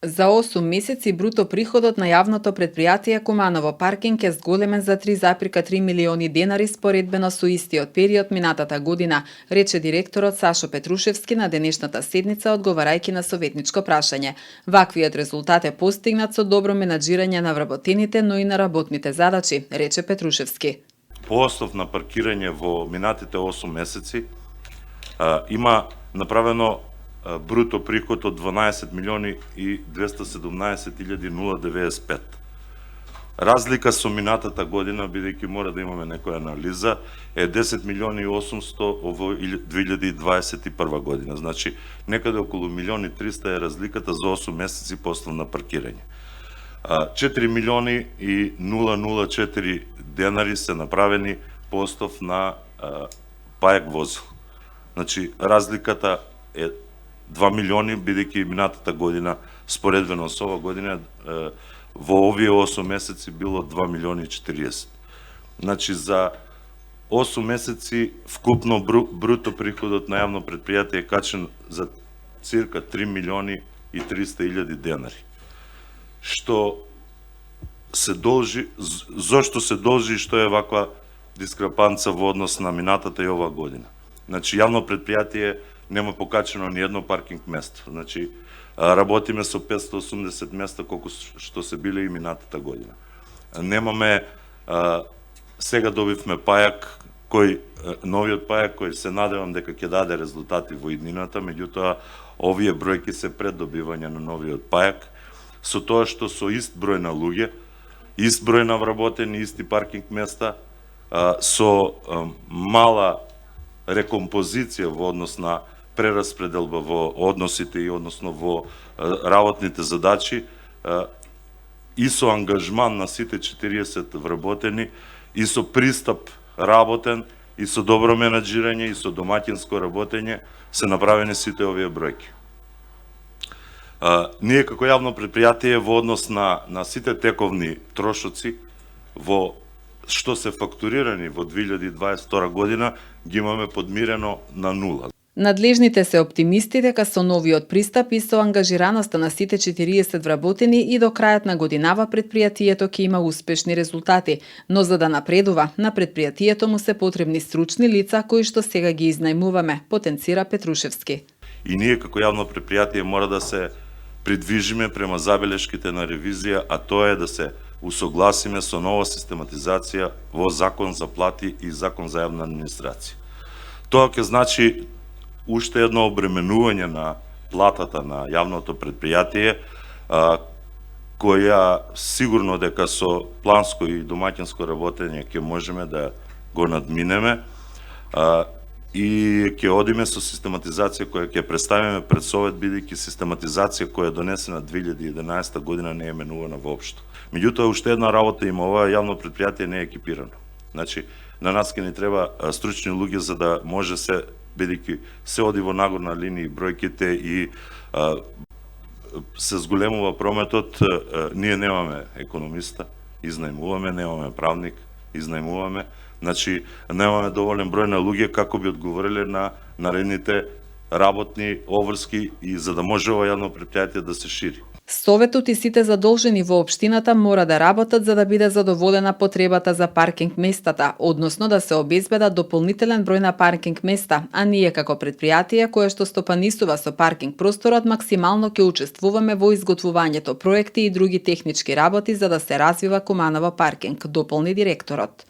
За 8 месеци бруто приходот на јавното предпријатие Куманово паркинг е зголемен за 3,3 милиони денари споредбено со истиот период минатата година, рече директорот Сашо Петрушевски на денешната седница одговарајќи на советничко прашање. Ваквиот резултат е постигнат со добро менаџирање на вработените, но и на работните задачи, рече Петрушевски. По основ на паркирање во минатите 8 месеци има направено бруто приход од 12 милиони и 217.095. Разлика со минатата година, бидејќи мора да имаме некоја анализа, е 10 милиони и 800 во 2021 година. Значи, некаде околу 1.300.000 е разликата за 8 месеци по основ на паркирање. 4 милиони и 004 денари се направени по основ на паек возил. Значи, разликата е 2 милиони, бидејќи минатата година, споредбено со ова година, во овие 8 месеци било 2 милиони и 40. Значи, за 8 месеци вкупно бруто приходот на јавно предпријатие е качен за цирка 3 милиони и 300 илјади денари. Што се должи, зошто се должи и што е ваква дискрепанца во однос на минатата и ова година. Значи, јавно предпријатие нема покачено ни едно паркинг место. Значи, работиме со 580 места колку што се биле и минатата година. Немаме, сега добивме пајак, новиот пајак кој се надевам дека ќе даде резултати во иднината, меѓутоа овие бројки се пред добивање на новиот пајак, со тоа што со ист број на луѓе, ист број на вработени, исти паркинг места, со мала рекомпозиција во однос на прераспределба во односите и односно во работните задачи и со ангажман на сите 40 вработени и со пристап работен и со добро менаџирање и со домаќинско работење се направени сите овие бројки. Ние како јавно предпријатие во однос на сите тековни трошоци во што се фактурирани во 2022 година ги имаме подмирено на нула. Надлежните се оптимисти дека со новиот пристап и со ангажираноста на сите 40 вработени и до крајот на годинава предпријатието ќе има успешни резултати, но за да напредува, на предпријатието му се потребни стручни лица кои што сега ги изнајмуваме, потенцира Петрушевски. И ние како јавно предпријатие мора да се придвижиме према забелешките на ревизија, а тоа е да се усогласиме со нова систематизација во Закон за плати и Закон за јавна администрација. Тоа ќе значи уште едно обременување на платата на јавното предпријатие, која сигурно дека со планско и домаќинско работење ќе можеме да го надминеме и ќе одиме со систематизација која ќе представиме пред Совет, бидејќи систематизација која е донесена 2011 година не е менувана воопшто. Меѓутоа, уште една работа има, ова јавно предпријатие не е екипирано. Значи, на нас ќе ни треба стручни луѓе за да може се, бидејќи се оди во нагорна линија бројките и се зголемува прометот, ние немаме економиста, изнајмуваме, немаме правник, изнајмуваме, значи немаме доволен број на луѓе како би одговориле на наредните работни обврски и за да може ова јавно предпријатие да се шири. Советот и сите задолжени во општината мора да работат за да биде задоволена потребата за паркинг местата, односно да се обезбедат дополнителен број на паркинг места, а ние како предпријатие кое што стопанисува со паркинг просторот максимално ќе учествуваме во изготвувањето проекти и други технички работи за да се развива Куманово паркинг, дополни директорот.